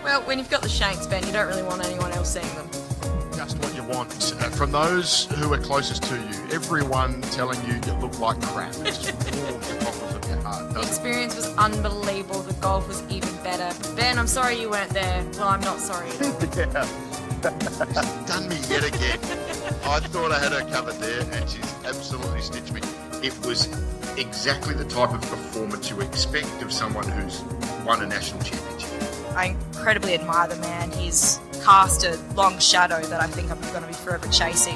Well, when you've got the shanks, Ben, you don't really want anyone else seeing them. Just what you want. From those who are closest to you, everyone telling you you look like crap. It's just warms the cockles of your heart, The doesn't it? experience was unbelievable. The golf was even better. Ben, I'm sorry you weren't there. Well, I'm not sorry at all. Yeah. She's done me yet again. I thought I had her covered there, and she's absolutely stitched me. It was exactly the type of performance you expect of someone who's won a national championship. I incredibly admire the man. He's cast a long shadow that I think I'm going to be forever chasing.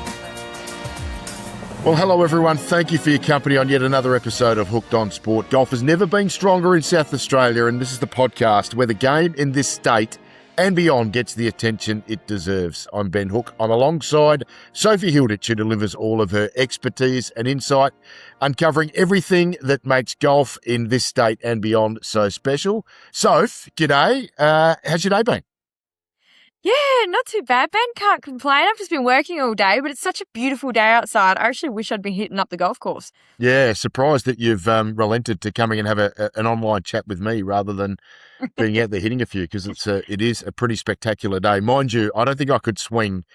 Well, hello everyone. Thank you for your company on yet another episode of Hooked on Sport. Golf has never been stronger in South Australia, and this is the podcast where the game in this state and beyond gets the attention it deserves. I'm Ben Hook. I'm alongside Sophie Hilditch, who delivers all of her expertise and insight, uncovering everything that makes golf in this state and beyond so special. Soph, g'day. How's your day been? Yeah, not too bad, Ben. Can't complain. I've just been working all day, but it's such a beautiful day outside. I actually wish I'd been hitting up the golf course. Yeah, surprised that you've relented to coming and have an online chat with me rather than being out there hitting a few, because it is a pretty spectacular day. Mind you, I don't think I could swing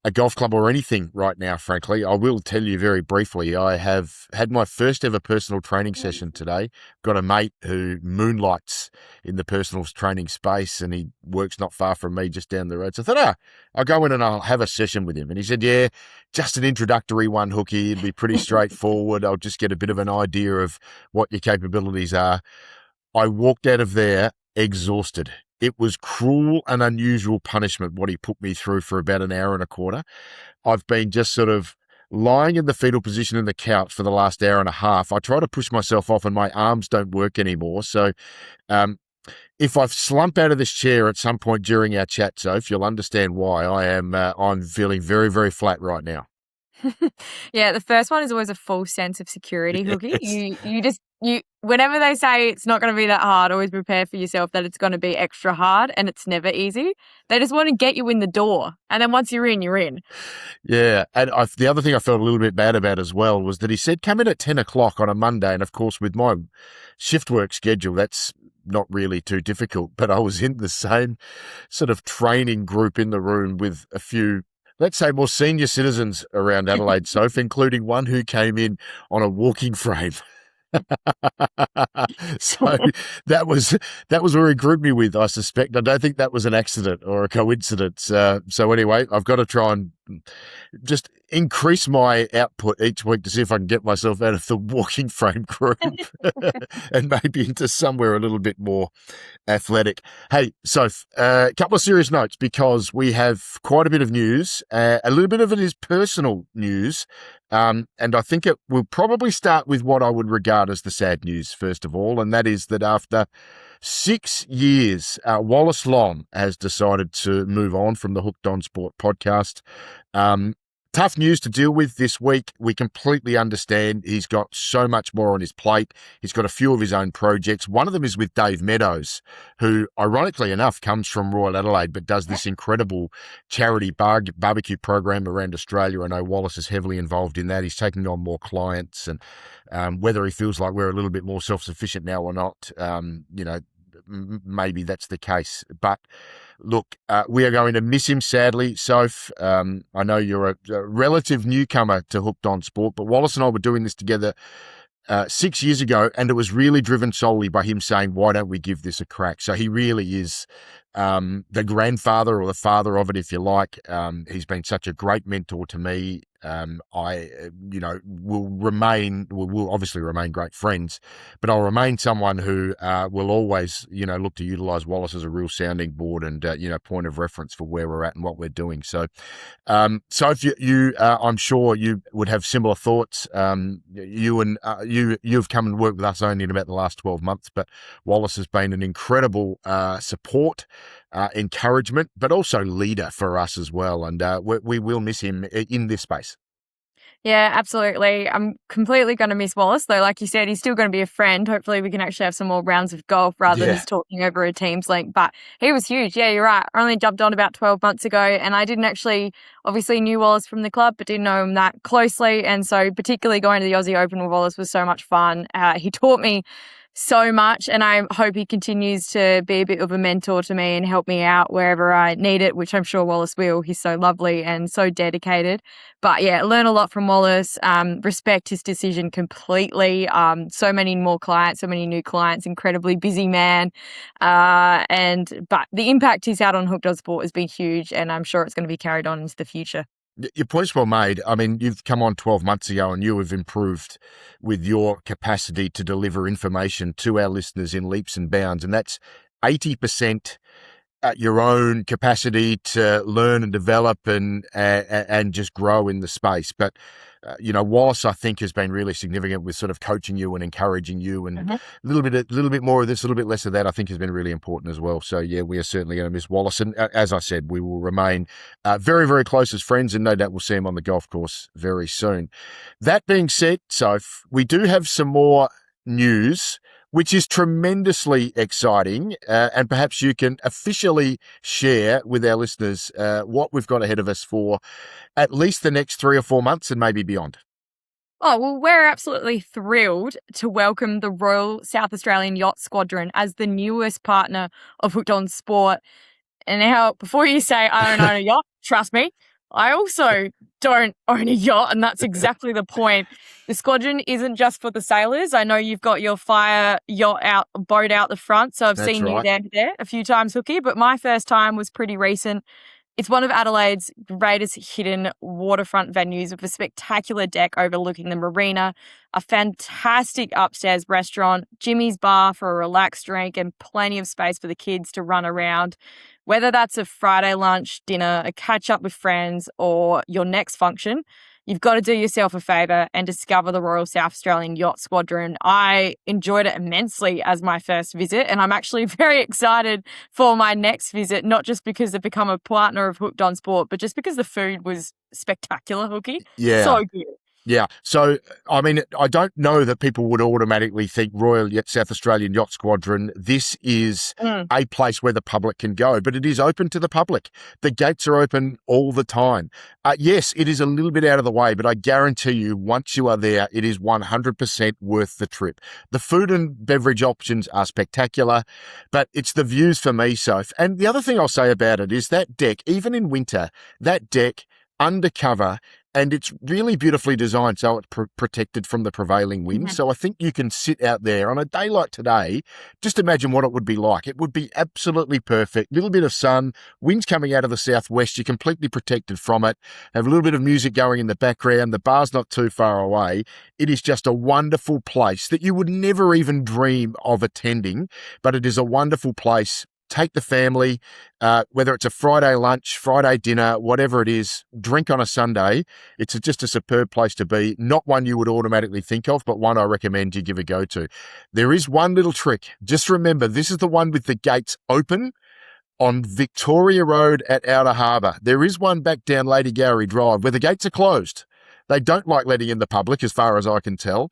a golf club or anything right now, frankly. I will tell you very briefly, I have had my first ever personal training session today. Got a mate who moonlights in the personal training space, and he works not far from me, just down the road. So I thought, I'll go in and I'll have a session with him. And he said, yeah, just an introductory one, Hookie. It'd be pretty straightforward. I'll just get a bit of an idea of what your capabilities are. I walked out of there exhausted. It was cruel and unusual punishment what he put me through for about an hour and a quarter. I've been just sort of lying in the fetal position in the couch for the last hour and a half. I try to push myself off and my arms don't work anymore. So if I slump out of this chair at some point during our chat, Soph, you'll understand why. I'm feeling very, very flat right now. Yeah, the first one is always a false sense of security, Hookie. Yes. You whenever they say it's not going to be that hard, always prepare for yourself that it's going to be extra hard, and it's never easy. They just want to get you in the door, and then once you're in, you're in. Yeah, and the other thing I felt a little bit bad about as well was that he said come in at 10 o'clock on a Monday, and of course with my shift work schedule, that's not really too difficult, but I was in the same sort of training group in the room with a few, let's say, more senior citizens around Adelaide, Soph, including one who came in on a walking frame. So that was where he grouped me with, I suspect. I don't think that was an accident or a coincidence. So anyway, I've got to try and just increase my output each week to see if I can get myself out of the walking frame group and maybe into somewhere a little bit more athletic. Hey, Soph, a couple of serious notes because we have quite a bit of news. A little bit of it is personal news. And I think it will probably start with what I would regard as the sad news, first of all, and that is that after 6 years, Wallace Long has decided to move on from the Hooked on Sport podcast. Tough news to deal with this week. We completely understand. He's got so much more on his plate. He's got a few of his own projects. One of them is with Dave Meadows, who, ironically enough, comes from Royal Adelaide, but does this incredible charity barbecue program around Australia. I know Wallace is heavily involved in that. He's taking on more clients, and whether he feels like we're a little bit more self-sufficient now or not, maybe that's the case. But look, we are going to miss him, sadly. Soph, I know you're a relative newcomer to Hooked on Sport, but Wallace and I were doing this together 6 years ago, and it was really driven solely by him saying, why don't we give this a crack? So he really is the grandfather or the father of it, if you like. He's been such a great mentor to me. We'll obviously remain great friends, but I'll remain someone who will always, look to utilise Wallace as a real sounding board and, point of reference for where we're at and what we're doing. So if you I'm sure you would have similar thoughts. You've come and worked with us only in about the last 12 months, but Wallace has been an incredible support, encouragement, but also leader for us as well. And we will miss him in this space. Yeah, absolutely. I'm completely going to miss Wallace, though. Like you said, he's still going to be a friend. Hopefully we can actually have some more rounds of golf rather than just talking over a Teams link. But he was huge. Yeah, you're right. I only jumped on about 12 months ago, and I didn't actually, obviously knew Wallace from the club, but didn't know him that closely. And so particularly going to the Aussie Open with Wallace was so much fun. He taught me so much, and I hope he continues to be a bit of a mentor to me and help me out wherever I need it, which I'm sure Wallace will. He's so lovely and so dedicated. But yeah, learn a lot from Wallace, respect his decision completely. So many more clients, so many new clients, incredibly busy man. But the impact he's had on Hooked on Sport has been huge, and I'm sure it's going to be carried on into the future. Your point's well made. I mean, you've come on 12 months ago and you have improved with your capacity to deliver information to our listeners in leaps and bounds. And that's 80% at your own capacity to learn and develop and just grow in the space. But, Wallace, I think, has been really significant with sort of coaching you and encouraging you, and a little bit more of this, a little bit less of that, I think, has been really important as well. So, yeah, we are certainly going to miss Wallace. And as I said, we will remain very, very close as friends, and no doubt we'll see him on the golf course very soon. That being said, Soph, we do have some more news, which is tremendously exciting, and perhaps you can officially share with our listeners what we've got ahead of us for at least the next 3 or 4 months and maybe beyond. Oh, well, we're absolutely thrilled to welcome the Royal South Australian Yacht Squadron as the newest partner of Hooked on Sport. And now, before you say I don't own a yacht, trust me, I also don't own a yacht, and that's exactly the point. The squadron isn't just for the sailors. I know you've got your fire boat out the front, so I've seen you there a few times, Hookie, but my first time was pretty recent. It's one of Adelaide's greatest hidden waterfront venues with a spectacular deck overlooking the marina, a fantastic upstairs restaurant, Jimmy's bar for a relaxed drink, and plenty of space for the kids to run around. Whether that's a Friday lunch, dinner, a catch-up with friends, or your next function, you've got to do yourself a favour and discover the Royal South Australian Yacht Squadron. I enjoyed it immensely as my first visit, and I'm actually very excited for my next visit, not just because they've become a partner of Hooked on Sport, but just because the food was spectacular, Hookie. Yeah. So good. Yeah. So, I mean, I don't know that people would automatically think Royal South Australian Yacht Squadron, this is a place where the public can go, but it is open to the public. The gates are open all the time. Yes, it is a little bit out of the way, but I guarantee you, once you are there, it is 100% worth the trip. The food and beverage options are spectacular, but it's the views for me, Soph. And the other thing I'll say about it is that deck, even in winter, that deck undercover, and it's really beautifully designed so it's protected from the prevailing wind. So I think you can sit out there on a day like today. Just imagine what it would be like. It would be absolutely perfect. Little bit of sun, winds coming out of the southwest. You're completely protected from it. Have a little bit of music going in the background. The bar's not too far away. It is just a wonderful place that you would never even dream of attending, but it is a wonderful place. Take the family, whether it's a Friday lunch, Friday dinner, whatever it is, drink on a Sunday. It's just a superb place to be. Not one you would automatically think of, but one I recommend you give a go to. There is one little trick. Just remember, this is the one with the gates open on Victoria Road at Outer Harbour. There is one back down Lady Gowrie Drive where the gates are closed. They don't like letting in the public, as far as I can tell.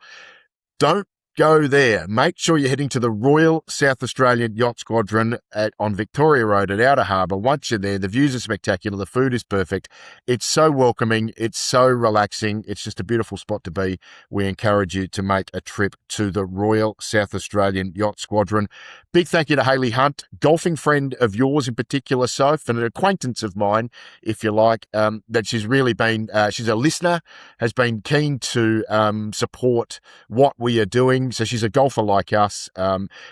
Don't go there. Make sure you're heading to the Royal South Australian Yacht Squadron on Victoria Road at Outer Harbour. Once you're there, the views are spectacular. The food is perfect. It's so welcoming. It's so relaxing. It's just a beautiful spot to be. We encourage you to make a trip to the Royal South Australian Yacht Squadron. Big thank you to Hayley Hunt, golfing friend of yours in particular, Soph, and an acquaintance of mine, if you like, that she's really been, she's a listener, has been keen to support what we are doing. So she's a golfer like us.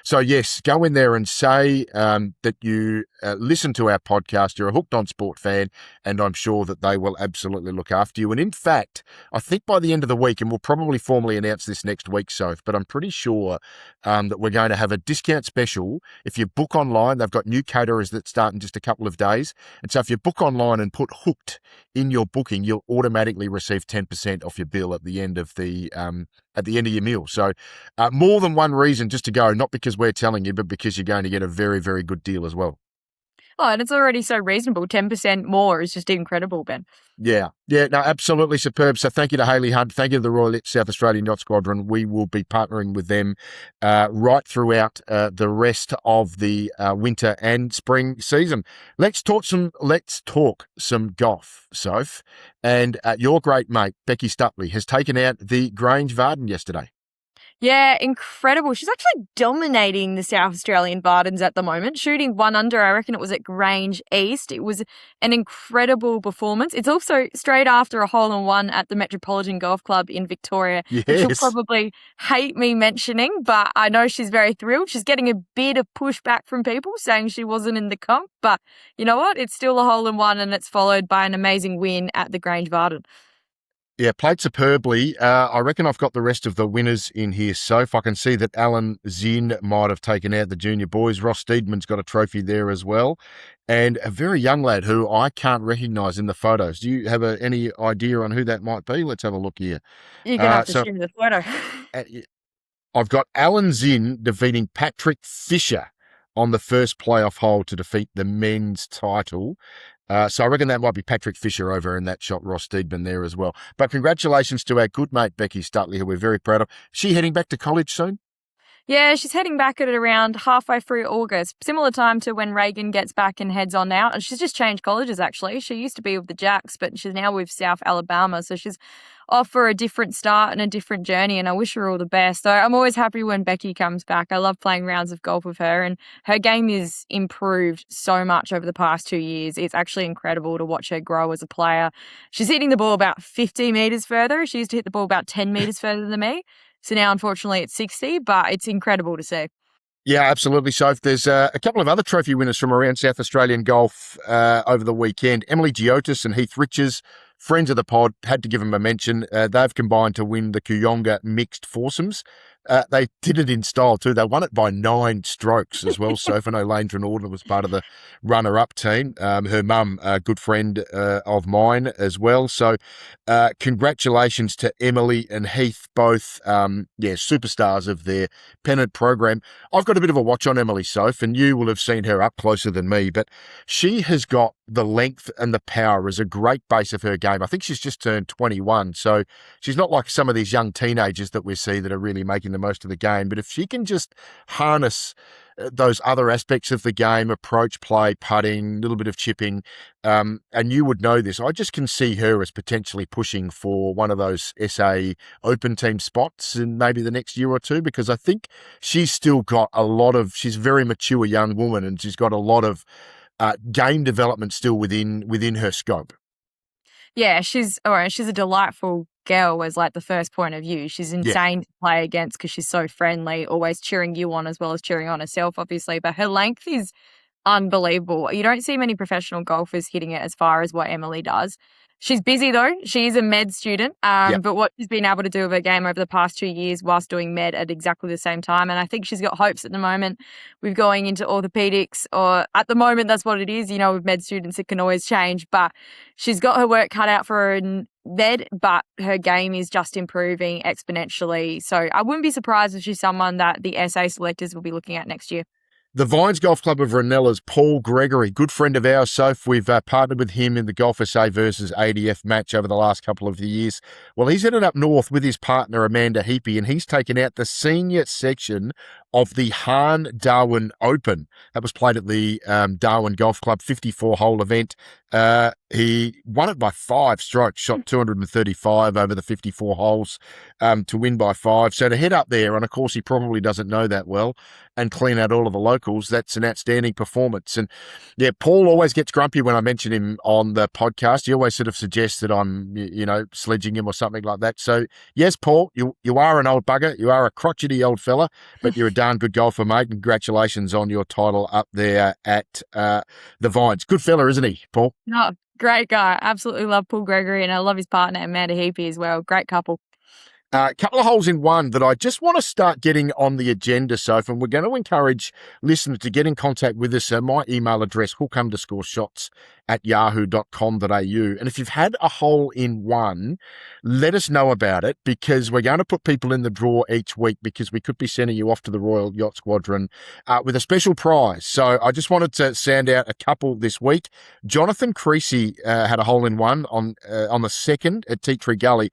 So yes, go in there and say that you listen to our podcast. You're a Hooked on Sport fan, and I'm sure that they will absolutely look after you. And in fact, I think by the end of the week, and we'll probably formally announce this next week, Soph, but I'm pretty sure that we're going to have a discount special. If you book online, they've got new caterers that start in just a couple of days. And so if you book online and put Hooked in your booking, you'll automatically receive 10% off your bill at the end of your meal. So more than one reason just to go, not because we're telling you, but because you're going to get a very, very good deal as well. Oh, and it's already so reasonable. 10% more is just incredible, Ben. Yeah, no, absolutely superb. So thank you to Hayley Hunt. Thank you to the Royal South Australian Yacht Squadron. We will be partnering with them right throughout the rest of the winter and spring season. Let's talk some golf, Soph. And your great mate, Becky Stutley, has taken out the Grange Varden yesterday. Yeah, incredible. She's actually dominating the South Australian Vardens at the moment, shooting 1 under. I reckon it was at Grange East. It was an incredible performance. It's also straight after a hole-in-one at the Metropolitan Golf Club in Victoria, which you'll Yes. probably hate me mentioning, but I know she's very thrilled. She's getting a bit of pushback from people saying she wasn't in the comp, but you know what? It's still a hole-in-one, and it's followed by an amazing win at the Grange Varden. Yeah, played superbly. I reckon I've got the rest of the winners in here, Soph. I can see that Alan Zinn might have taken out the junior boys. Ross Steedman's got a trophy there as well. And a very young lad who I can't recognise in the photos. Do you have any idea on who that might be? Let's have a look here. You're going to have to show me the photo. I've got Alan Zinn defeating Patrick Fisher on the first playoff hole to defeat the men's title. So I reckon that might be Patrick Fisher over in that shot, Ross Steedman there as well. But congratulations to our good mate, Becky Stutley, who we're very proud of. She heading back to college soon? Yeah, she's heading back at around halfway through August, similar time to when Reagan gets back and heads on out. And she's just changed colleges, actually. She used to be with the Jacks, but she's now with South Alabama. So she's off for a different start and a different journey, and I wish her all the best. So I'm always happy when Becky comes back. I love playing rounds of golf with her, and her game is improved so much over the past 2 years. It's actually incredible to watch her grow as a player. She's hitting the ball about 50 metres further. She used to hit the ball about 10 metres further than me. So now, unfortunately, it's 60, but it's incredible to see. Yeah, absolutely, Soph. There's a couple of other trophy winners from around South Australian golf over the weekend. Emily Giotis and Heath Riches, friends of the pod, had to give them a mention. They've combined to win the Kooyonga mixed foursomes. They did it in style too. They won it by 9 strokes as well. Sophie Lane Trenorden was part of the runner-up team. Her mum, a good friend of mine as well. So congratulations to Emily and Heath, both superstars of their pennant program. I've got a bit of a watch on Emily, Soph, and you will have seen her up closer than me, but she has got the length and the power as a great base of her game. I think she's just turned 21, so she's not like some of these young teenagers that we see that are really making the most of the game. But if she can just harness those other aspects of the game, approach play, putting, a little bit of chipping, and you would know this, I just can see her as potentially pushing for one of those SA Open team spots in maybe the next year or two, because I think she's still got she's a very mature young woman, and she's got a lot of game development still within her scope. Yeah, she's a delightful girl was like the first point of view. She's insane to play against because she's so friendly, always cheering you on as well as cheering on herself, obviously. But her length is unbelievable. You don't see many professional golfers hitting it as far as what Emily does. She's busy though. She's a med student, but what she's been able to do with her game over the past 2 years whilst doing med at exactly the same time. And I think she's got hopes at the moment with going into orthopedics, or at the moment that's what it is. You know, with med students, it can always change, but she's got her work cut out for her in med, but her game is just improving exponentially. So I wouldn't be surprised if she's someone that the SA selectors will be looking at next year. The Vines Golf Club of Ranella's Paul Gregory, good friend of ours, Soph. We've partnered with him in the Golf SA versus ADF match over the last couple of years. Well, he's headed up north with his partner, Amanda Heapy, and he's taken out the senior section of the Hahn Darwin Open. That was played at the Darwin Golf Club 54-hole event. He won it by 5 strokes, shot 235 over the 54 holes to win by 5. So to head up there, and of course he probably doesn't know that well, and clean out all of the locals, that's an outstanding performance. And yeah, Paul always gets grumpy when I mention him on the podcast. He always sort of suggests that I'm, sledging him or something like that. So yes, Paul, you are an old bugger. You are a crotchety old fella, but you're a darn good golfer, mate. Congratulations on your title up there at the Vines. Good fella, isn't he, Paul? No, great guy. Absolutely love Paul Gregory, and I love his partner, Amanda Heapy, as well. Great couple. A couple of holes in one that I just want to start getting on the agenda, Sophie, and we're going to encourage listeners to get in contact with us. My email address, hook_shots@yahoo.com.au. And if you've had a hole in one, let us know about it, because we're going to put people in the draw each week, because we could be sending you off to the Royal Yacht Squadron with a special prize. So I just wanted to sound out a couple this week. Jonathan Creasy had a hole in one on the 2nd at Tea Tree Gully.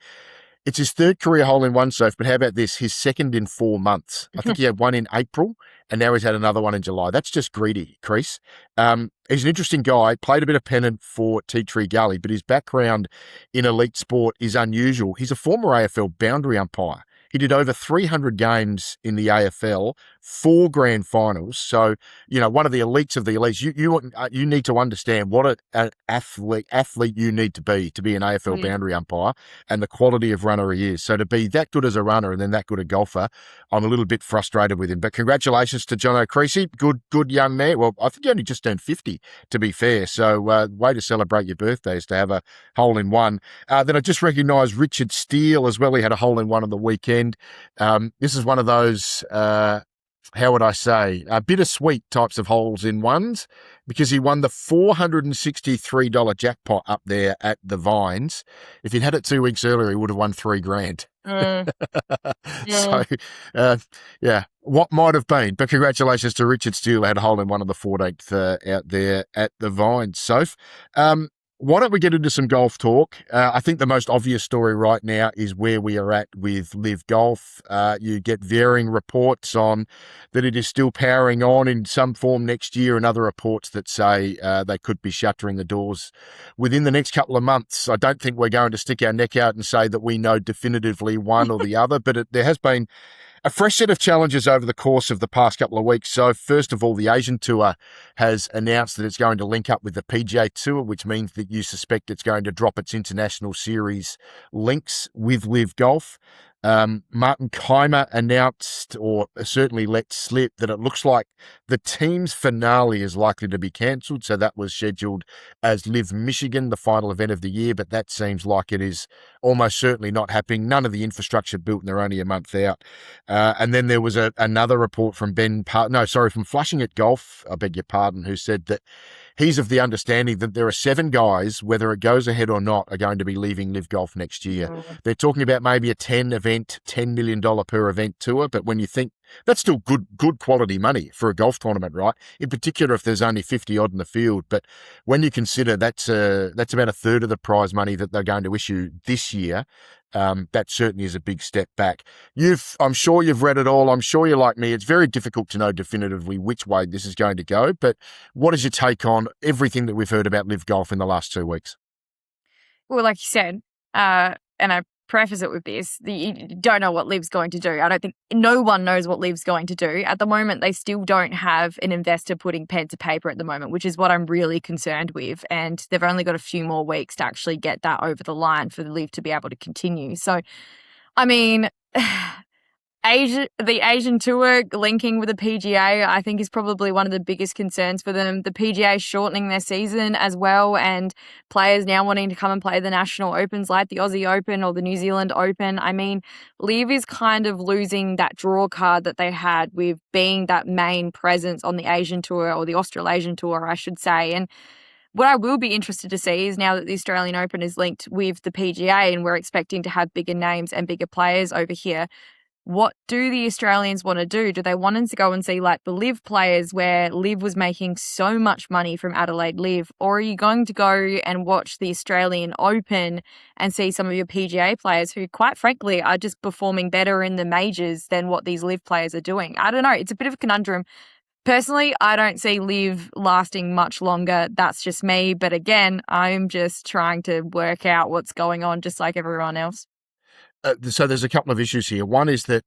It's his 3rd career hole-in-one, Soph, but how about this? His 2nd in 4 months. I think he had one in April, and now he's had another one in July. That's just greedy, Crease. He's an interesting guy, played a bit of pennant for Tea Tree Gully, but his background in elite sport is unusual. He's a former AFL boundary umpire. He did over 300 games in the AFL, 4 grand finals. So, one of the elites of the elites. You need to understand what an athlete you need to be an AFL boundary umpire, and the quality of runner he is. So to be that good as a runner and then that good a golfer, I'm a little bit frustrated with him. But congratulations to John O'Creasy. Good young man. Well, I think he only just turned 50, to be fair. So way to celebrate your birthday is to have a hole-in-one. Then I just recognised Richard Steele as well. He had a hole-in-one on the weekend. This is one of those, how would I say, bittersweet types of holes-in-ones, because he won the $463 jackpot up there at the Vines. If he'd had it 2 weeks earlier, he would have won $3 grand. So, what might have been. But congratulations to Richard Steele, had a hole-in-one on the 14th out there at the Vines. Soph, why don't we get into some golf talk? I think the most obvious story right now is where we are at with LIV Golf. You get varying reports on that it is still powering on in some form next year, and other reports that say they could be shuttering the doors within the next couple of months. I don't think we're going to stick our neck out and say that we know definitively one or the other, but there has been a fresh set of challenges over the course of the past couple of weeks. So first of all, the Asian Tour has announced that it's going to link up with the PGA Tour, which means that you suspect it's going to drop its international series links with LIV Golf. Martin Keimer announced, or certainly let slip, that it looks like the team's finale is likely to be cancelled. So that was scheduled as LIV Michigan, the final event of the year, but that seems like it is almost certainly not happening. None of the infrastructure built, and they're only a month out. And then there was another report from from Flushing at Golf, I beg your pardon, who said that he's of the understanding that there are 7 guys, whether it goes ahead or not, are going to be leaving LIV Golf next year. They're talking about maybe a $10 million per event tour, but when you think, that's still good quality money for a golf tournament, right? In particular, if there's only 50 odd in the field. But when you consider that's about a third of the prize money that they're going to issue this year, that certainly is a big step back. I'm sure you've read it all. I'm sure you're like me. It's very difficult to know definitively which way this is going to go. But what is your take on everything that we've heard about LIV Golf in the last 2 weeks? Well, like you said, and I preface it with this, you don't know what LIV's going to do. I don't think no one knows what LIV's going to do. At the moment, they still don't have an investor putting pen to paper at the moment, which is what I'm really concerned with. And they've only got a few more weeks to actually get that over the line for the LIV to be able to continue. So, I mean, the Asian Tour linking with the PGA, I think, is probably one of the biggest concerns for them. The PGA shortening their season as well, and players now wanting to come and play the national opens like the Aussie Open or the New Zealand Open. I mean, LIV is kind of losing that draw card that they had with being that main presence on the Asian Tour, or the Australasian Tour, I should say. And what I will be interested to see is, now that the Australian Open is linked with the PGA and we're expecting to have bigger names and bigger players over here, what do the Australians want to do? Do they want to go and see like the LIV players, where LIV was making so much money from Adelaide LIV? Or are you going to go and watch the Australian Open and see some of your PGA players who, quite frankly, are just performing better in the majors than what these LIV players are doing? I don't know. It's a bit of a conundrum. Personally, I don't see LIV lasting much longer. That's just me. But again, I'm just trying to work out what's going on, just like everyone else. So there's a couple of issues here. One is that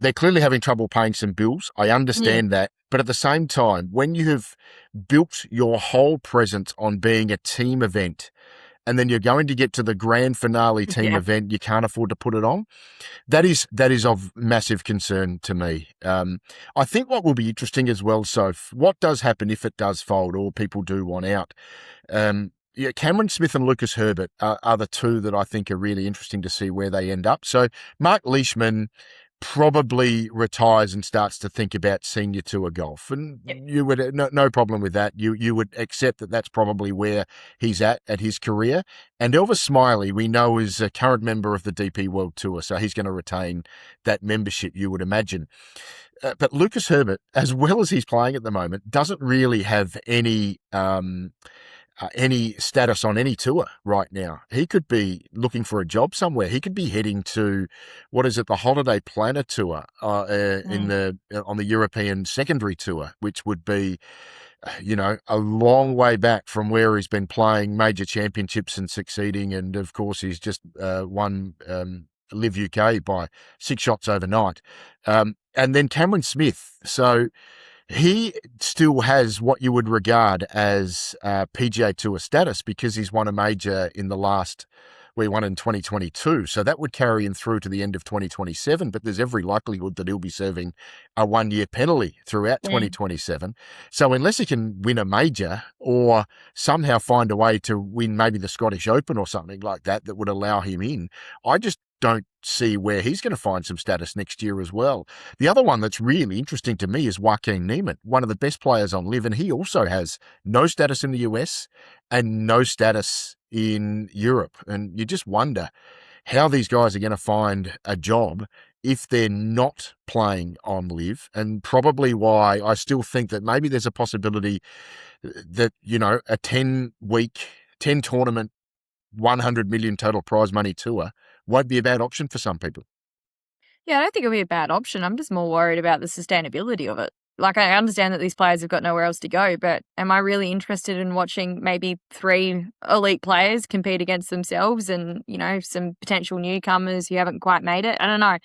they're clearly having trouble paying some bills. I understand that. But at the same time, when you have built your whole presence on being a team event, and then you're going to get to the grand finale team event, you can't afford to put it on. That is of massive concern to me. I think what will be interesting as well, Soph, what does happen if it does fold or people do want out? Cameron Smith and Lucas Herbert are the two that I think are really interesting to see where they end up. So Mark Leishman probably retires and starts to think about senior tour golf, and you would no problem with that. You would accept that that's probably where he's at his career. And Elvis Smiley, we know, is a current member of the DP World Tour, so he's going to retain that membership, you would imagine. But Lucas Herbert, as well as he's playing at the moment, doesn't really have any status on any tour right now. He could be looking for a job somewhere. He could be heading to, the Holiday Planner Tour on the European Secondary Tour, which would be, a long way back from where he's been playing major championships and succeeding. And of course, he's just won LIV UK by 6 shots overnight. And then Cameron Smith. So he still has what you would regard as PGA Tour status because he's won a major in the last, we won in 2022. So that would carry him through to the end of 2027, but there's every likelihood that he'll be serving a 1-year penalty throughout 2027. So unless he can win a major or somehow find a way to win maybe the Scottish Open or something like that that would allow him in, I just don't see where he's going to find some status next year as well. The other one that's really interesting to me is Joaquin Niemann, one of the best players on LIV, and he also has no status in the US and no status in Europe. And you just wonder how these guys are going to find a job if they're not playing on LIV, and probably why I still think that maybe there's a possibility that, you know, a 10-week, 10-tournament, 100 million total prize money tour won't be a bad option for some people. Yeah, I don't think it'll be a bad option. I'm just more worried about the sustainability of it. Like, I understand that these players have got nowhere else to go, but am I really interested in watching maybe 3 elite players compete against themselves and, you know, some potential newcomers who haven't quite made it? I don't know.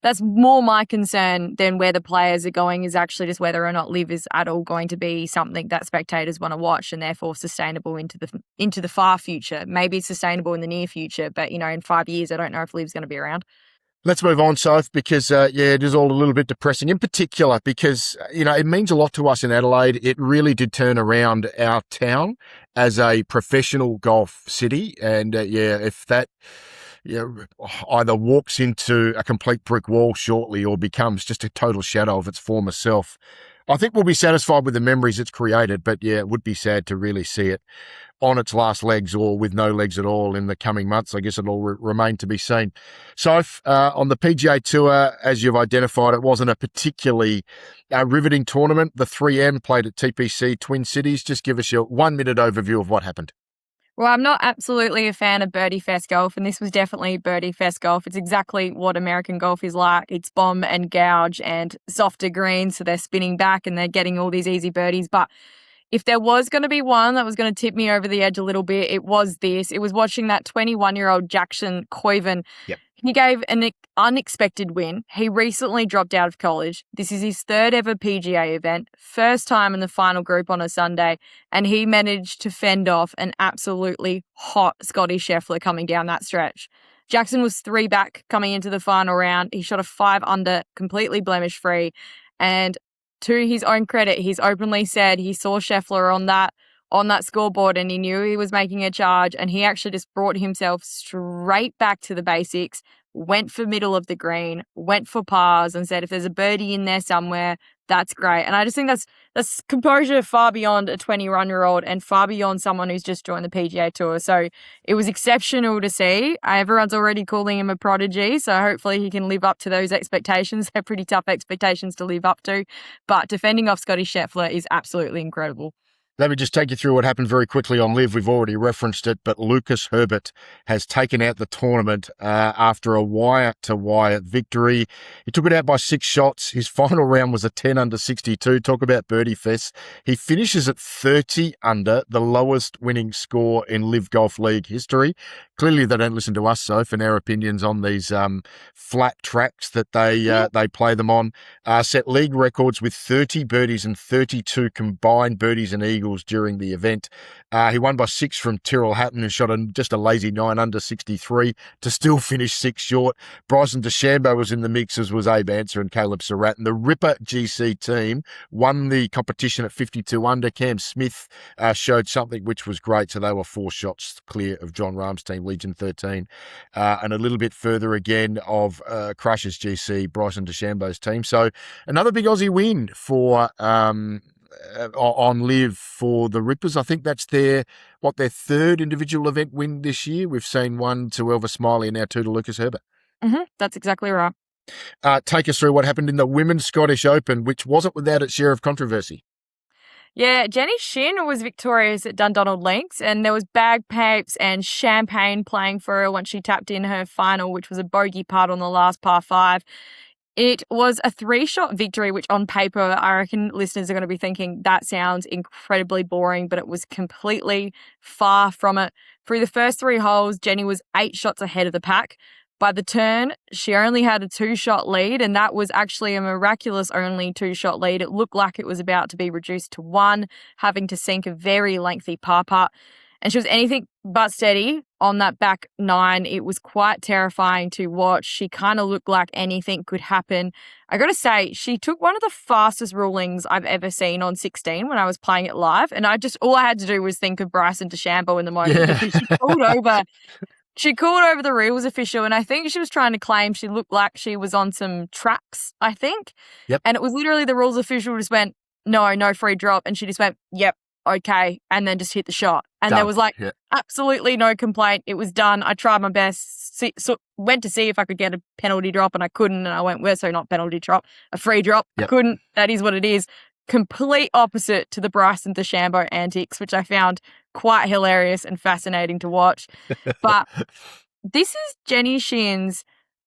That's more my concern than where the players are going, is actually just whether or not LIV is at all going to be something that spectators want to watch and therefore sustainable into the far future. Maybe it's sustainable in the near future, but, you know, in 5 years, I don't know if LIV's going to be around. Let's move on, Soph, because, it is all a little bit depressing, in particular because, you know, it means a lot to us in Adelaide. It really did turn around our town as a professional golf city. And, if that either walks into a complete brick wall shortly or becomes just a total shadow of its former self, I think we'll be satisfied with the memories it's created. But, it would be sad to really see it on its last legs or with no legs at all in the coming months. I guess it'll remain to be seen. So on the PGA Tour, as you've identified, it wasn't a particularly riveting tournament. The 3M played at TPC Twin Cities. Just give us your 1-minute overview of what happened. Well, I'm not absolutely a fan of birdie fest golf, and this was definitely birdie fest golf. It's exactly what American golf is like. It's bomb and gouge and softer greens, so they're spinning back and they're getting all these easy birdies. But if there was going to be one that was going to tip me over the edge a little bit, it was this. It was watching that 21-year-old Jackson Koiven. Yep. He gave an unexpected win. He recently dropped out of college. This is his 3rd ever PGA event, first time in the final group on a Sunday, and he managed to fend off an absolutely hot Scotty Scheffler coming down that stretch. Jackson was 3 back coming into the final round. He shot a 5 under, completely blemish-free, and to his own credit, he's openly said he saw Scheffler on that scoreboard and he knew he was making a charge, and he actually just brought himself straight back to the basics, went for middle of the green, went for pars, and said if there's a birdie in there somewhere, that's great. And I just think that's composure far beyond a 21-year-old and far beyond someone who's just joined the PGA Tour. So it was exceptional to see. Everyone's already calling him a prodigy, so hopefully he can live up to those expectations. They're pretty tough expectations to live up to. But defending off Scotty Scheffler is absolutely incredible. Let me just take you through what happened very quickly on LIV. We've already referenced it, but Lucas Herbert has taken out the tournament after a wire-to-wire victory. He took it out by 6 shots. His final round was a 10 under 62. Talk about birdie fest. He finishes at 30 under, the lowest winning score in LIV Golf League history. Clearly, they don't listen to us, Soph, and our opinions on these flat tracks that they play them on. Set league records with 30 birdies and 32 combined birdies and eagles during the event. He won by 6 from Tyrrell Hatton, who shot just a lazy 9 under 63 to still finish 6 short. Bryson DeChambeau was in the mix, as was Abe Answer and Caleb Surratt. And the Ripper GC team won the competition at 52 under. Cam Smith showed something which was great, so they were 4 shots clear of John Rahm's team, Legion 13. And a little bit further again of Crushers GC, Bryson DeChambeau's team. So another big Aussie win for on LIV for the Rippers. I think that's their 3rd individual event win this year. We've seen one to Elvis Smiley and now 2 to Lucas Herbert. That's exactly right. Take us through what happened in the Women's Scottish Open, which wasn't without its share of controversy. Yeah, Jenny Shin was victorious at Dundonald Links, and there was bagpipes and champagne playing for her once she tapped in her final, which was a bogey putt on the last par 5. It was a 3-shot victory, which on paper, I reckon listeners are going to be thinking that sounds incredibly boring, but it was completely far from it. Through the first 3 holes, Jenny was 8 shots ahead of the pack. By the turn, she only had a 2-shot lead, and that was actually a miraculous only 2-shot lead. It looked like it was about to be reduced to 1, having to sink a very lengthy par putt. And she was anything but steady on that back 9. It was quite terrifying to watch. She kind of looked like anything could happen. I got to say, she took one of the fastest rulings I've ever seen on 16 when I was playing it live. And all I had to do was think of Bryson DeChambeau in the moment because she called over. She called over the rules official, and I think she was trying to claim she looked like she was on some tracks, I think. Yep. And it was literally the rules official just went, no free drop. And she just went, yep, okay, and then just hit the shot. And there was absolutely no complaint. It was done. I tried my best. Went to see if I could get a penalty drop, and I couldn't. And I went, not penalty drop, a free drop. Yep. I couldn't. That is what it is. Complete opposite to the Bryson DeChambeau antics, which I found quite hilarious and fascinating to watch. But this is Jenny Shin's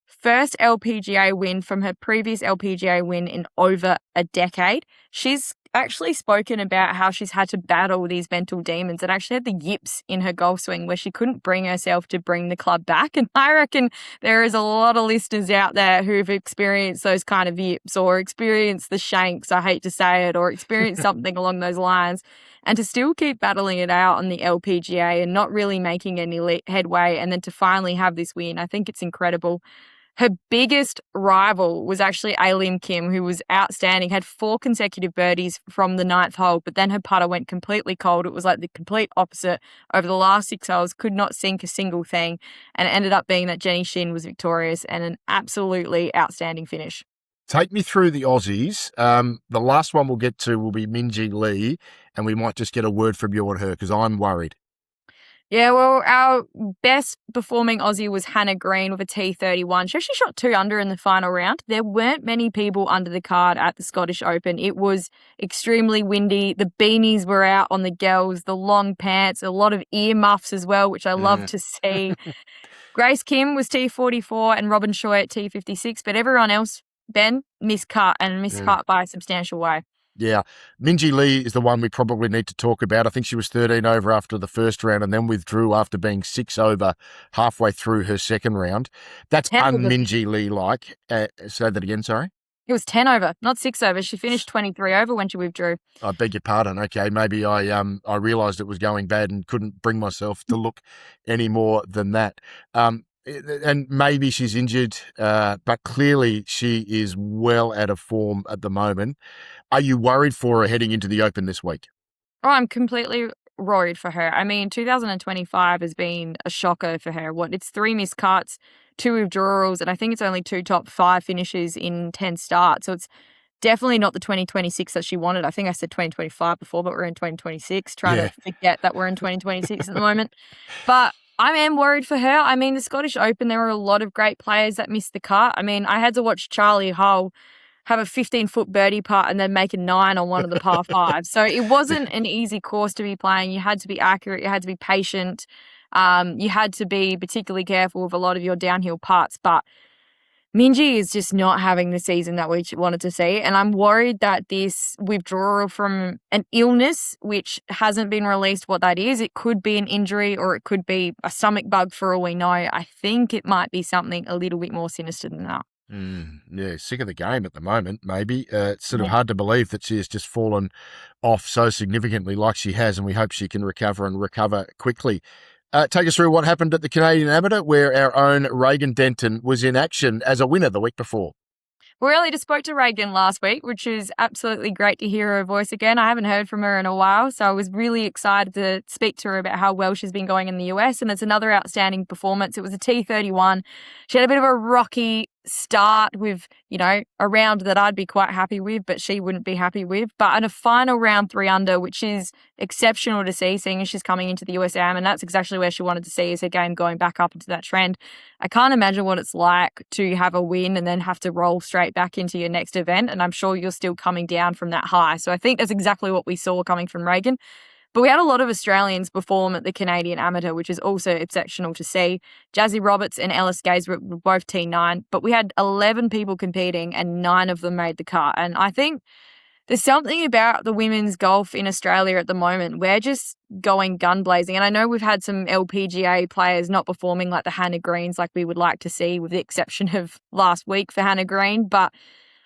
first LPGA win from her previous LPGA win in over a decade. She's actually spoken about how she's had to battle these mental demons and actually had the yips in her golf swing where she couldn't bring herself to bring the club back. And I reckon there is a lot of listeners out there who've experienced those kind of yips or experienced the shanks, I hate to say it, or experienced something along those lines. And to still keep battling it out on the LPGA and not really making any headway, and then to finally have this win, I think it's incredible. Her biggest rival was actually Lim Kim, who was outstanding, had 4 consecutive birdies from the 9th hole, but then her putter went completely cold. It was like the complete opposite. Over the last 6 holes, could not sink a single thing, and it ended up being that Jenny Shin was victorious and an absolutely outstanding finish. Take me through the Aussies. The last one we'll get to will be Minjee Lee, and we might just get a word from you on her because I'm worried. Yeah, well, our best performing Aussie was Hannah Green with a T31. She actually shot 2 under in the final round. There weren't many people under the card at the Scottish Open. It was extremely windy. The beanies were out on the girls, the long pants, a lot of earmuffs as well, which I love to see. Grace Kim was T44 and Robin Choi at T56, but everyone else, Ben, miscut by a substantial way. Yeah. Minjee Lee is the one we probably need to talk about. I think she was 13 over after the first round and then withdrew after being 6 over halfway through her second round. That's un-Minjee Lee-like. Say that again, sorry? It was 10 over, not 6 over. She finished 23 over when she withdrew. I beg your pardon. Okay, maybe I realised it was going bad and couldn't bring myself to look any more than that. And maybe she's injured, but clearly she is well out of form at the moment. Are you worried for her heading into the Open this week? Oh, I'm completely worried for her. I mean, 2025 has been a shocker for her. It's 3 missed cuts, 2 withdrawals, and I think it's only 2 top 5 finishes in 10 starts. So it's definitely not the 2026 that she wanted. I think I said 2025 before, but we're in 2026, trying to forget that we're in 2026 at the moment. But I am worried for her. I mean, the Scottish Open, there were a lot of great players that missed the cut. I mean, I had to watch Charlie Hull have a 15-foot birdie putt and then make a 9 on one of the par 5s. So it wasn't an easy course to be playing. You had to be accurate. You had to be patient. You had to be particularly careful with a lot of your downhill putts. But Minjee is just not having the season that we wanted to see. And I'm worried that this withdrawal from an illness, which hasn't been released what that is, it could be an injury or it could be a stomach bug for all we know. I think it might be something a little bit more sinister than that. Yeah, sick of the game at the moment, maybe. It's sort of hard to believe that she has just fallen off so significantly like she has, and we hope she can recover quickly. Take us through what happened at the Canadian Amateur, where our own Reagan Denton was in action as a winner the week before. We really just spoke to Reagan last week, which is absolutely great to hear her voice again. I haven't heard from her in a while, so I was really excited to speak to her about how well she's been going in the US, and it's another outstanding performance. It was a T31. She had a bit of a rocky start with, a round that I'd be quite happy with, but she wouldn't be happy with. But in a final round 3 under, which is exceptional to see, seeing as she's coming into the USAM, and that's exactly where she wanted to see is her game going back up into that trend. I can't imagine what it's like to have a win and then have to roll straight back into your next event, and I'm sure you're still coming down from that high. So I think that's exactly what we saw coming from Reagan. But we had a lot of Australians perform at the Canadian Amateur, which is also exceptional to see. Jazzy Roberts and Ellis Gaze were both T9, but we had 11 people competing and 9 of them made the cut. And I think There's something about the women's golf in Australia at the moment. We're just going gun blazing. And I know we've had some LPGA players not performing like the Hannah Greens like we would like to see, with the exception of last week for Hannah Green. But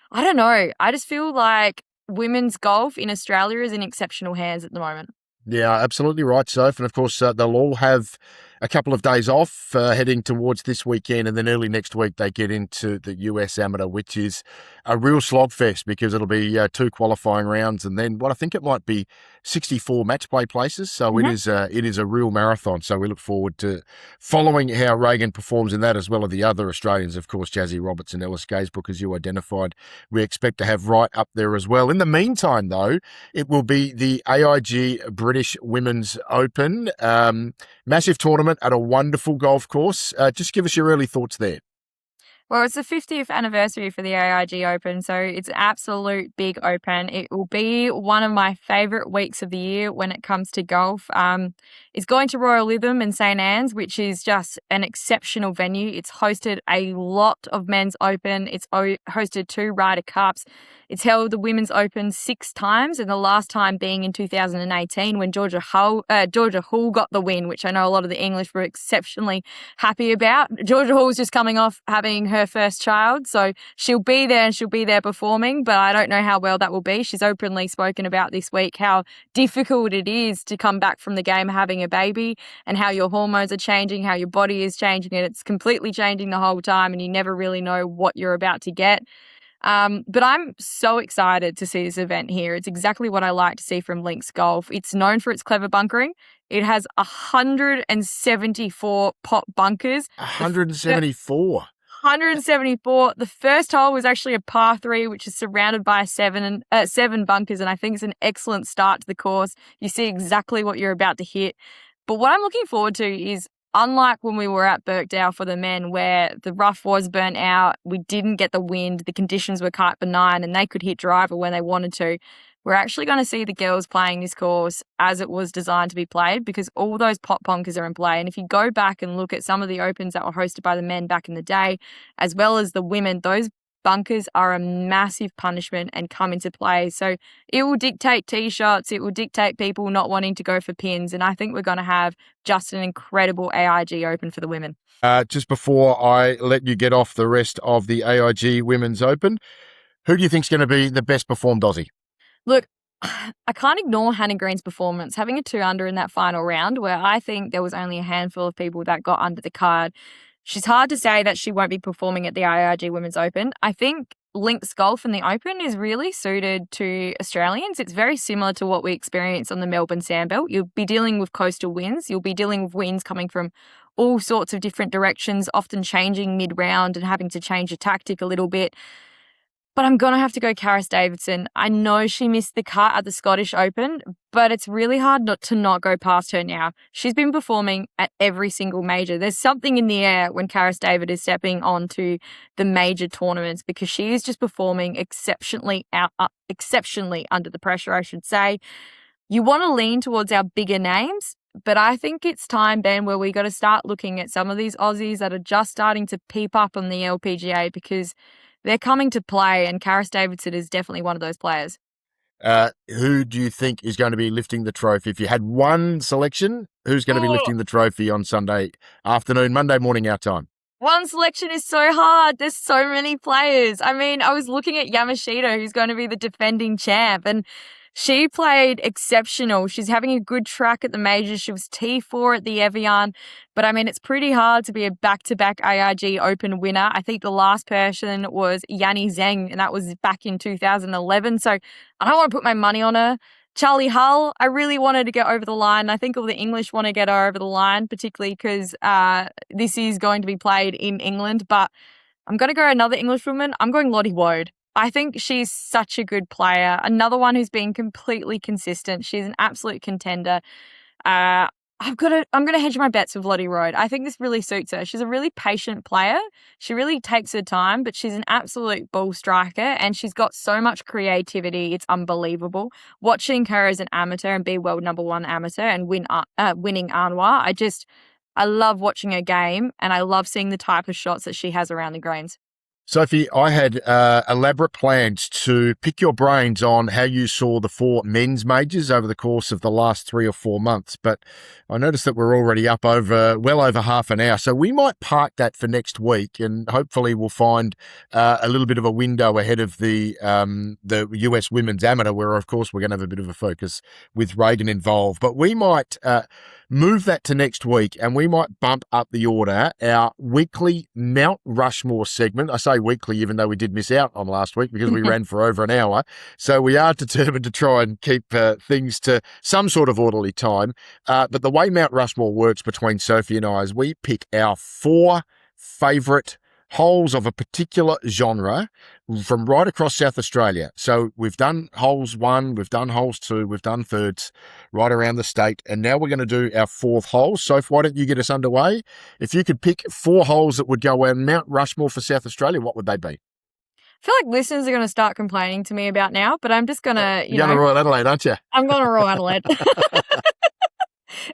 I don't know. I just feel like women's golf in Australia is in exceptional hands at the moment. Yeah, absolutely right, Soph. And of course, they'll all have a couple of days off heading towards this weekend. And then early next week, they get into the US Amateur, which is a real slogfest because it'll be 2 qualifying rounds and then what I think it might be 64 match play places. So it is a real marathon. So we look forward to following how Reagan performs in that, as well as the other Australians, of course, Jazzy Roberts and Ellis Gaysbrook, as you identified. We expect to have right up there as well. In the meantime, though, it will be the AIG British Women's Open. Massive tournament at a wonderful golf course. Just give us your early thoughts there. Well, it's the 50th anniversary for the AIG Open, so it's an absolute big open. It will be one of my favourite weeks of the year when it comes to golf. It's going to Royal Lytham in St Anne's, which is just an exceptional venue. It's hosted a lot of men's open. It's hosted 2 Ryder Cups. It's held the Women's Open 6 times, and the last time being in 2018 when Georgia Hull got the win, which I know a lot of the English were exceptionally happy about. Georgia Hull's just coming off having her first child, so she'll be there and she'll be there performing, but I don't know how well that will be. She's openly spoken about this week how difficult it is to come back from the game having a baby and how your hormones are changing, how your body is changing, and it's completely changing the whole time and you never really know what you're about to get. But I'm so excited to see this event here. It's exactly what I like to see from Links Golf. It's known for its clever bunkering. It has 174 pot bunkers. 174? 174. The first hole was actually a par 3, which is surrounded by 7 bunkers, and I think it's an excellent start to the course. You see exactly what you're about to hit. But what I'm looking forward to is, unlike when we were at Birkdale for the men, where the rough was burnt out, we didn't get the wind, the conditions were quite benign, and they could hit driver when they wanted to, we're actually going to see the girls playing this course as it was designed to be played, because all those pot bunkers are in play. And if you go back and look at some of the opens that were hosted by the men back in the day, as well as the women, those bunkers are a massive punishment and come into play. So it will dictate tee shots. It will dictate people not wanting to go for pins. And I think we're going to have just an incredible AIG Open for the women. Just before I let you get off the rest of the AIG Women's Open, who do you think is going to be the best performed Aussie? Look, I can't ignore Hannah Green's performance, having a 2-under in that final round, where I think there was only a handful of people that got under the card. She's hard to say that she won't be performing at the AIG Women's Open. I think Links Golf in the Open is really suited to Australians. It's very similar to what we experience on the Melbourne Sandbelt. You'll be dealing with coastal winds. You'll be dealing with winds coming from all sorts of different directions, often changing mid-round and having to change your tactic a little bit. But I'm going to have to go Karis Davidson. I know she missed the cut at the Scottish Open, but it's really hard not to not go past her now. She's been performing at every single major. There's something in the air when Karis David is stepping onto the major tournaments, because she is just performing exceptionally under the pressure, I should say. You want to lean towards our bigger names, but I think it's time, Ben, where we got to start looking at some of these Aussies that are just starting to peep up on the LPGA, because they're coming to play, and Karis Davidson is definitely one of those players. Who do you think is going to be lifting the trophy? If you had one selection, who's going to be lifting the trophy on Sunday afternoon, Monday morning our time? One selection is so hard. There's so many players. I mean, I was looking at Yamashita, who's going to be the defending champ, and she played exceptional. She's having a good track at the majors. She was T4 at the Evian. But, I mean, it's pretty hard to be a back-to-back AIG Open winner. I think the last person was Yanni Zheng, and that was back in 2011. So I don't want to put my money on her. Charlie Hull, I really wanted to get over the line. I think all the English want to get her over the line, particularly because this is going to be played in England. But I'm going to go another Englishwoman. I'm going Lottie Woad. I think she's such a good player. Another one who's been completely consistent. She's an absolute contender. I'm going to hedge my bets with Lottie Woad. I think this really suits her. She's a really patient player. She really takes her time, but she's an absolute ball striker, and she's got so much creativity. It's unbelievable. Watching her as an amateur and be world number 1 amateur and winning Arnois, I love watching her game, and I love seeing the type of shots that she has around the greens. Sophie, I had elaborate plans to pick your brains on how you saw the 4 men's majors over the course of the last 3 or 4 months, but I noticed that we're already up well over half an hour, so we might park that for next week, and hopefully we'll find a little bit of a window ahead of the US Women's Amateur, where of course we're going to have a bit of a focus with Reagan involved, but we might move that to next week, and we might bump up the order, our weekly Mount Rushmore segment. I say weekly, even though we did miss out on last week because we ran for over an hour. So we are determined to try and keep things to some sort of orderly time. But the way Mount Rushmore works between Sophie and I is we pick our 4 favourite holes of a particular genre from right across South Australia. So we've done holes 1, we've done holes 2, we've done thirds right around the state, and now we're going to do our 4th hole. Soph, why don't you get us underway? If you could pick 4 holes that would go on Mount Rushmore for South Australia, what would they be? I feel like listeners are going to start complaining to me about now, but I'm just going to, You're going to Royal Adelaide, aren't you? I'm going to Royal Adelaide.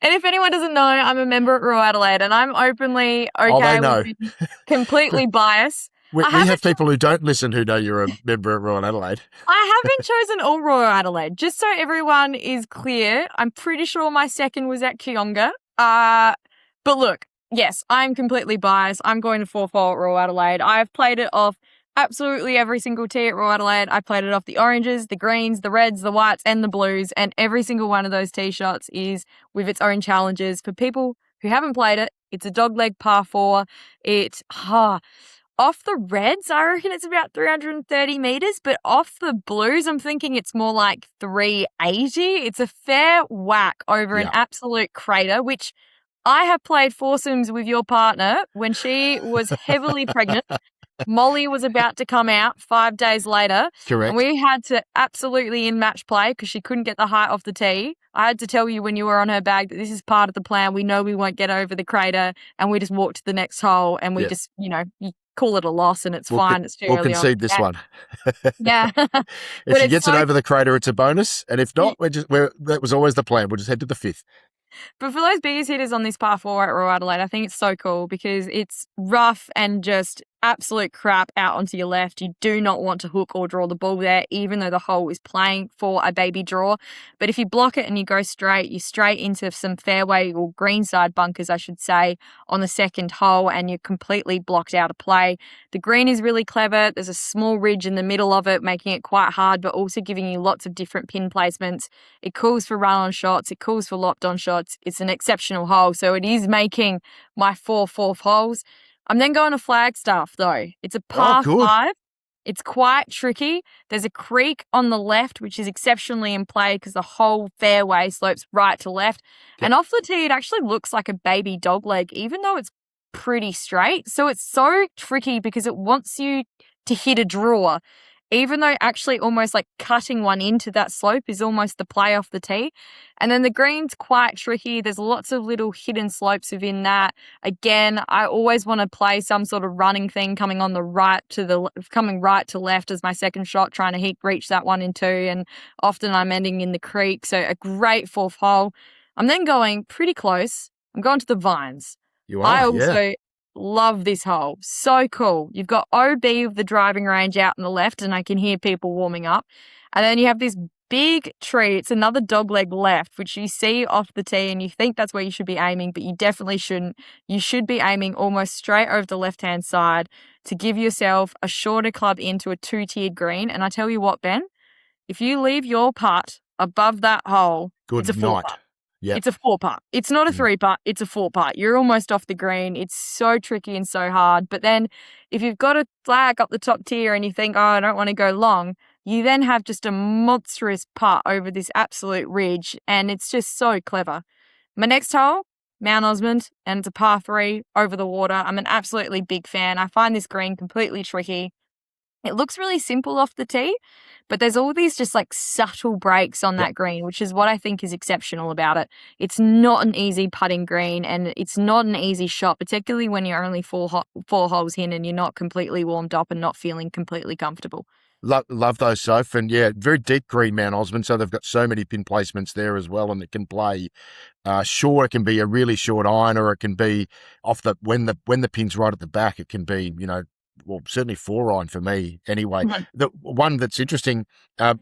And if anyone doesn't know, I'm a member at Royal Adelaide, and I'm openly okay with being completely biased. We have people who don't listen who know you're a member at Royal Adelaide. I haven't chosen all Royal Adelaide. Just so everyone is clear, I'm pretty sure my second was at Kionga. But look, yes, I'm completely biased. I'm going to 4th hole at Royal Adelaide. I've played it off absolutely every single tee at Royal Adelaide. I played it off the oranges, the greens, the reds, the whites, and the blues, and every single one of those tee shots is with its own challenges. For people who haven't played it, it's a dogleg par 4. Off the reds, I reckon it's about 330 metres, but off the blues, I'm thinking it's more like 380. It's a fair whack over an absolute crater, which I have played foursomes with your partner when she was heavily pregnant. Molly was about to come out 5 days later. Correct. And we had to absolutely in match play because she couldn't get the height off the tee. I had to tell you when you were on her bag that this is part of the plan. We know we won't get over the crater, and we just walk to the next hole, and we just, you call it a loss and it's fine. It's too early. We'll concede this one. Yeah. If she gets it over the crater, it's a bonus. And if not, that was always the plan. We'll just head to the 5th. But for those biggest hitters on this par 4 at Royal Adelaide, I think it's so cool because it's rough and just absolute crap out onto your left. You do not want to hook or draw the ball there, even though the hole is playing for a baby draw. But if you block it and you go straight, you're straight into some fairway or greenside bunkers, I should say, on the second hole, and you're completely blocked out of play. The green is really clever. There's a small ridge in the middle of it, making it quite hard, but also giving you lots of different pin placements. It calls for run-on shots. It calls for lopped-on shots. It's an exceptional hole, so it is making my 4 fourth holes. I'm then going to Flagstaff, though. It's a par 5. It's quite tricky. There's a creek on the left, which is exceptionally in play because the whole fairway slopes right to left. Yep. And off the tee, it actually looks like a baby dog leg, even though it's pretty straight. So it's so tricky because it wants you to hit a draw, even though actually almost like cutting one into that slope is almost the play off the tee. And then the green's quite tricky. There's lots of little hidden slopes within that. Again, I always want to play some sort of running thing coming right to left as my second shot, trying to reach that one in 2. And often I'm ending in the creek. So a great 4th hole. I'm then going pretty close. I'm going to the Vines. You are, I also love this hole. So cool. You've got OB of the driving range out on the left, and I can hear people warming up. And then you have this big tree. It's another dogleg left, which you see off the tee, and you think that's where you should be aiming, but you definitely shouldn't. You should be aiming almost straight over the left-hand side to give yourself a shorter club into a 2-tiered green. And I tell you what, Ben, if you leave your putt above that hole, it's a 4-putt. Yep. It's a 4-putt. It's not a 3-putt. It's a 4-putt. You're almost off the green. It's so tricky and so hard. But then if you've got a flag up the top tier and you think, I don't want to go long, you then have just a monstrous putt over this absolute ridge, and it's just so clever. My next hole, Mount Osmond, and it's a par 3 over the water. I'm an absolutely big fan. I find this green completely tricky. It looks really simple off the tee, but there's all these just like subtle breaks on that green, which is what I think is exceptional about it. It's not an easy putting green, and it's not an easy shot, particularly when you're only four holes in and you're not completely warmed up and not feeling completely comfortable. Love those, Soph. And very deep green Mount Osmond. So they've got so many pin placements there as well. And it can play short. It can be a really short iron, or it can be off when the pin's right at the back. It can be, well, certainly 4-iron for me anyway. Mhm. The one that's interesting,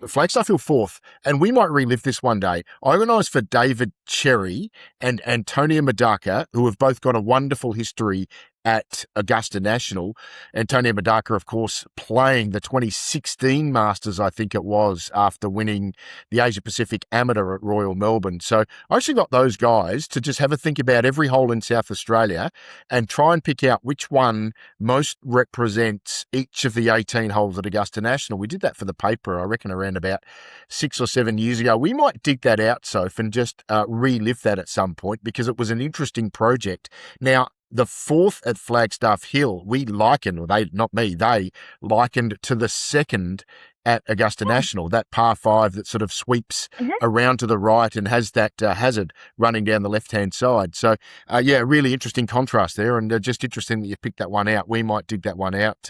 Flagstaff Hill 4th, and we might relive this one day. I organised for David Cherry and Antonia Madaka, who have both got a wonderful history at Augusta National. Antonia Madaka, of course, playing the 2016 Masters, I think it was, after winning the Asia Pacific Amateur at Royal Melbourne. So I actually got those guys to just have a think about every hole in South Australia and try and pick out which one most represents each of the 18 holes at Augusta National. We did that for the paper, I reckon, around about 6 or 7 years ago. We might dig that out, Soph, and just relive that at some point, because it was an interesting project. Now, the 4th at Flagstaff Hill, we likened, or they, not me, they likened to the 2nd at Augusta National, that par 5 that sort of sweeps around to the right and has that hazard running down the left-hand side. So, really interesting contrast there, and just interesting that you picked that one out. We might dig that one out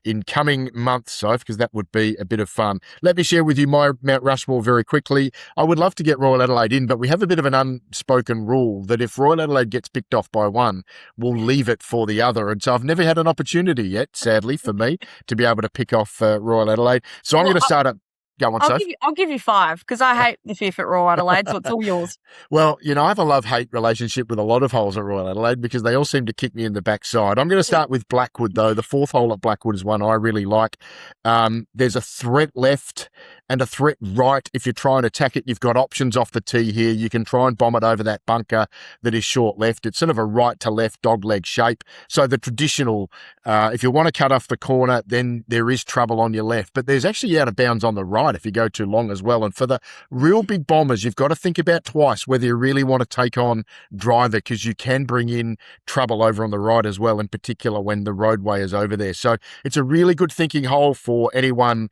in coming months, Soph, because that would be a bit of fun. Let me share with you my Mount Rushmore very quickly. I would love to get Royal Adelaide in, but we have a bit of an unspoken rule that if Royal Adelaide gets picked off by one, we'll leave it for the other. And so I've never had an opportunity yet, sadly, for me to be able to pick off Royal Adelaide. So I'm going to start up. Go on, Soph. I'll give you 5 because I hate the 5th at Royal Adelaide, so it's all yours. Well, I have a love-hate relationship with a lot of holes at Royal Adelaide because they all seem to kick me in the backside. I'm going to start with Blackwood, though. The 4th hole at Blackwood is one I really like. There's a threat left and a threat right. If you try and attack it, you've got options off the tee here. You can try and bomb it over that bunker that is short left. It's sort of a right to left dogleg shape. So the traditional, if you want to cut off the corner, then there is trouble on your left. But there's actually out of bounds on the right if you go too long as well. And for the real big bombers, you've got to think about twice whether you really want to take on driver, because you can bring in trouble over on the right as well, in particular when the roadway is over there. So it's a really good thinking hole for anyone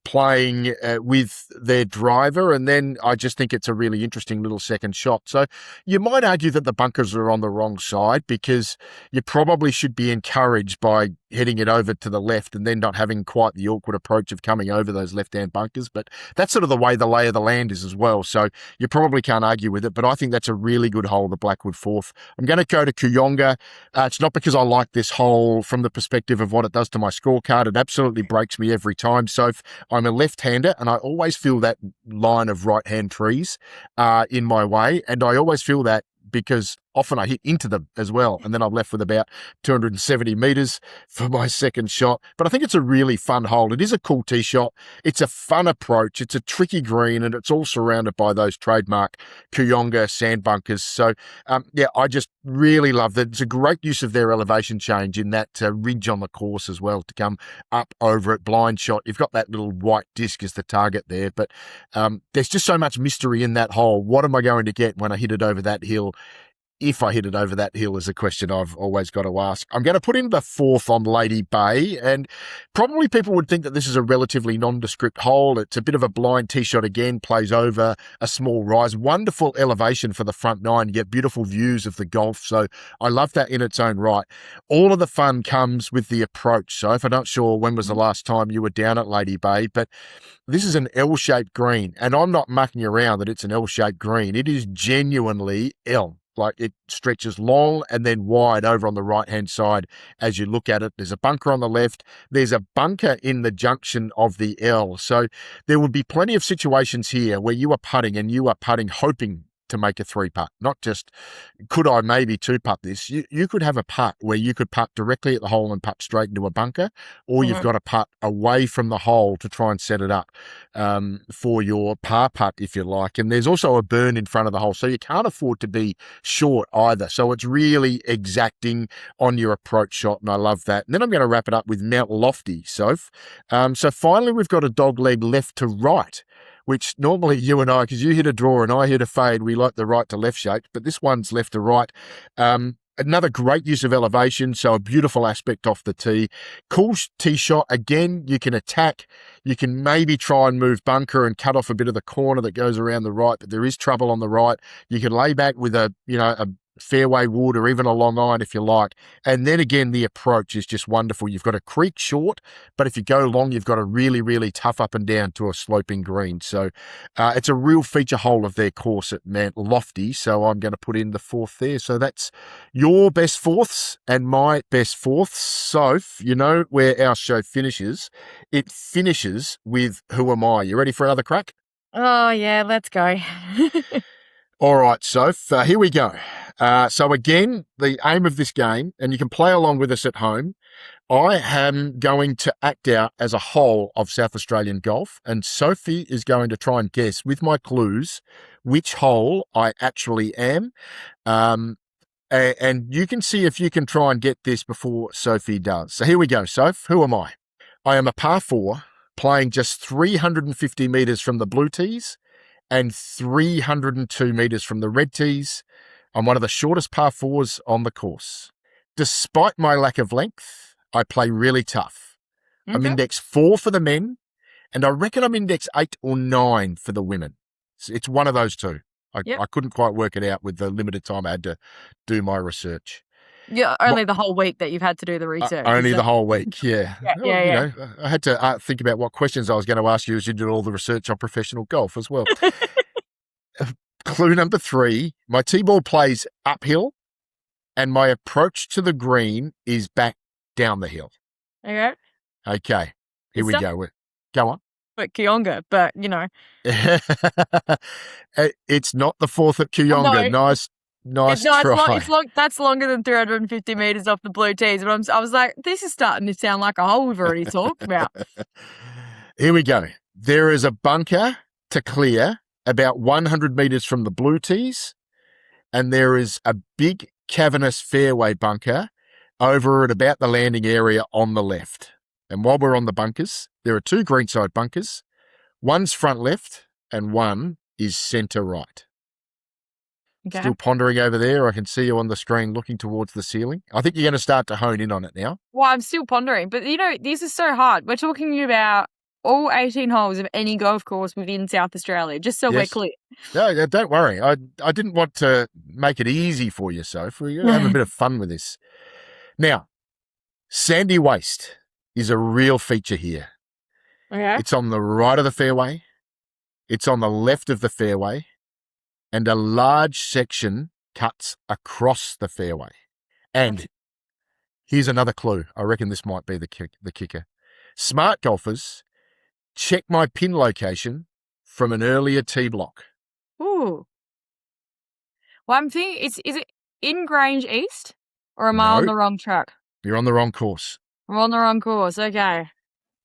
playing with their driver, and then I just think it's a really interesting little second shot. So you might argue that the bunkers are on the wrong side, because you probably should be encouraged by heading it over to the left and then not having quite the awkward approach of coming over those left-hand bunkers. But that's sort of the way the lay of the land is as well. So you probably can't argue with it, but I think that's a really good hole, the Blackwood 4th. I'm going to go to Kooyonga. It's not because I like this hole from the perspective of what it does to my scorecard. It absolutely breaks me every time. So I'm a left-hander, and I always feel that line of right-hand trees in my way, and I always feel that because often I hit into them as well, and then I'm left with about 270 metres for my second shot. But I think it's a really fun hole. It is a cool tee shot. It's a fun approach. It's a tricky green, and it's all surrounded by those trademark Kooyonga sand bunkers. So, I just really love that. It's a great use of their elevation change in that ridge on the course as well to come up over it. Blind shot. You've got that little white disc as the target there, but there's just so much mystery in that hole. What am I going to get when I hit it over that hill? If I hit it over that hill is a question I've always got to ask. I'm going to put in the 4th on Lady Bay, and probably people would think that this is a relatively nondescript hole. It's a bit of a blind tee shot again, plays over a small rise. Wonderful elevation for the front 9. You get beautiful views of the Gulf, so I love that in its own right. All of the fun comes with the approach. So if I'm not sure when was the last time you were down at Lady Bay, but this is an L-shaped green, and I'm not mucking around that it's an L-shaped green. It is genuinely L. Like, it stretches long and then wide over on the right-hand side as you look at it. There's a bunker on the left. There's a bunker in the junction of the L. So there would be plenty of situations here where you are putting, and you are putting hoping to make a 3-putt. Not just, could I maybe 2-putt this? You could have a putt where you could putt directly at the hole and putt straight into a bunker, or you've got to putt away from the hole to try and set it up for your par putt, if you like. And there's also a burn in front of the hole, so you can't afford to be short either. So it's really exacting on your approach shot, and I love that. And then I'm going to wrap it up with Mount Lofty, Soph. So finally, we've got a dog leg left to right, which normally you and I, because you hit a draw and I hit a fade, we like the right to left shape, but this one's left to right. Another great use of elevation, so a beautiful aspect off the tee. Cool tee shot. Again, you can attack. You can maybe try and move bunker and cut off a bit of the corner that goes around the right, but there is trouble on the right. You can lay back with a fairway wood or even a long iron if you like. And then again, the approach is just wonderful. You've got a creek short, but if you go long, you've got a really, really tough up and down to a sloping green. So it's a real feature hole of their course at Mount Lofty. So I'm going to put in the fourth there. So that's your best fourths and my best fourths. Soph, you know where our show finishes. It finishes with Who Am I? You ready for another crack? Oh, yeah, let's go. All right, Soph, here we go. So again, the aim of this game, and you can play along with us at home, I am going to act out as a whole of South Australian golf, and Sophie is going to try and guess with my clues which hole I actually am. And you can see if you can try and get this before Sophie does. So here we go, Soph. Who am I? I am a par 4 playing just 350 metres from the blue tees and 302 metres from the red tees. I'm one of the shortest par 4s on the course. Despite my lack of length, I play really tough. Okay. I'm index 4 for the men, and I reckon I'm index 8 or 9 for the women. It's one of those two. I couldn't quite work it out with the limited time I had to do my research. Yeah, only the whole week that you've had to do the research. Only the whole week, yeah. Yeah. You know, I had to think about what questions I was going to ask you as you did all the research on professional golf as well. Clue number 3, my tee ball plays uphill and my approach to the green is back down the hill. Okay, here we go. Go on. But Kooyonga, but you know. It's not the 4th at Kooyonga. No. Nice try. That's longer than 350 metres off the blue tees. But I was like, this is starting to sound like a hole we've already talked about. Here we go. There is a bunker to clear about 100 metres from the blue tees, and there is a big cavernous fairway bunker over at about the landing area on the left. And while we're on the bunkers, there are 2 greenside bunkers. One's front left and one is centre right. Okay. Still pondering over there. I can see you on the screen looking towards the ceiling. I think you're going to start to hone in on it now. Well, I'm still pondering. But, you know, this is so hard. We're talking about all 18 holes of any golf course within South Australia, just so we're clear. No, don't worry. I didn't want to make it easy for you, Soph. We're going to have a bit of fun with this. Now, sandy waste is a real feature here. Okay. It's on the right of the fairway. It's on the left of the fairway. And a large section cuts across the fairway. And here's another clue. I reckon this might be the kicker. Smart golfers check my pin location from an earlier tee block. Ooh. Well, I'm thinking, is it in Grange East? Or am I on the wrong track? You're on the wrong course. I'm on the wrong course. Okay.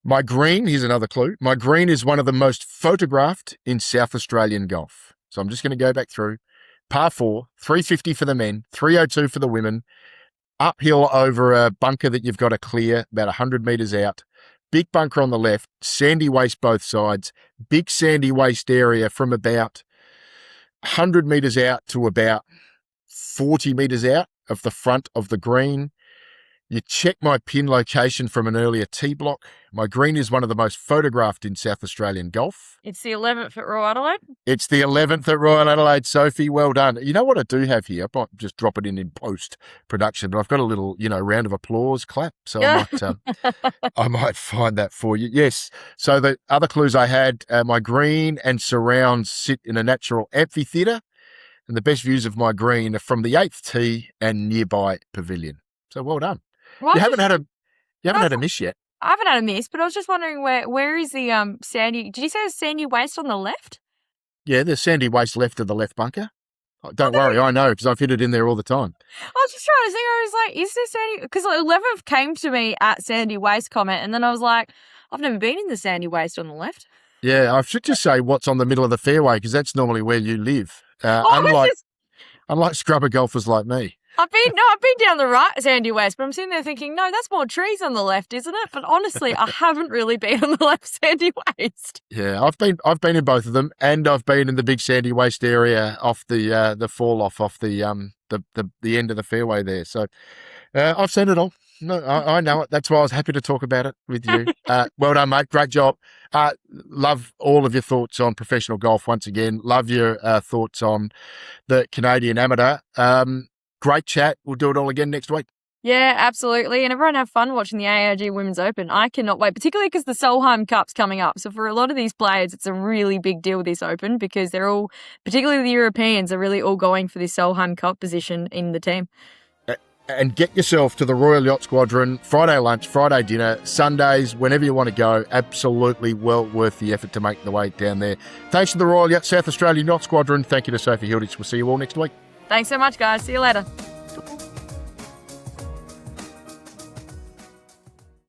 My green, here's another clue. My green is one of the most photographed in South Australian golf. So I'm just going to go back through. Par 4, 350 for the men, 302 for the women. Uphill over a bunker that you've got to clear about 100 metres out. Big bunker on the left, sandy waste both sides. Big sandy waste area from about 100 metres out to about 40 metres out of the front of the green. You check my pin location from an earlier tee block. My green is one of the most photographed in South Australian golf. It's the 11th at Royal Adelaide? It's the 11th at Royal Adelaide, Sophie. Well done. You know what I do have here? I might just drop it in post-production, but I've got a little, round of applause clap. So I might find that for you. Yes. So the other clues I had, my green and surrounds sit in a natural amphitheatre, and the best views of my green are from the 8th tee and nearby pavilion. So well done. Well, you haven't had a miss yet. I haven't had a miss, but I was just wondering where is the sandy? Did you say there's sandy waste on the left? Yeah, there's sandy waste left of the left bunker. Oh, don't worry, I know because I've hit it in there all the time. I was just trying to think. I was like, is there sandy? Because 11th came to me at sandy waste comment, and then I was like, I've never been in the sandy waste on the left. Yeah, I should just say what's on the middle of the fairway because that's normally where you live. Unlike scrubber golfers like me. I've been down the right sandy waste, but I'm sitting there thinking, no, that's more trees on the left, isn't it? But honestly, I haven't really been on the left sandy waste. Yeah, I've been in both of them, and I've been in the big sandy waste area off the fall off the end of the fairway there. So I've seen it all. No, I know it. That's why I was happy to talk about it with you. Well done, mate. Great job. Love all of your thoughts on professional golf once again. Love your thoughts on the Canadian amateur. great chat. We'll do it all again next week. Yeah, absolutely. And everyone have fun watching the AIG Women's Open. I cannot wait, particularly because the Solheim Cup's coming up. So for a lot of these players, it's a really big deal, this Open, because they're all, particularly the Europeans, are really all going for this Solheim Cup position in the team. And get yourself to the Royal Yacht Squadron, Friday lunch, Friday dinner, Sundays, whenever you want to go. Absolutely well worth the effort to make the way down there. Thanks to the Royal Yacht South Australian Yacht Squadron. Thank you to Sophie Hilditch. We'll see you all next week. Thanks so much, guys. See you later.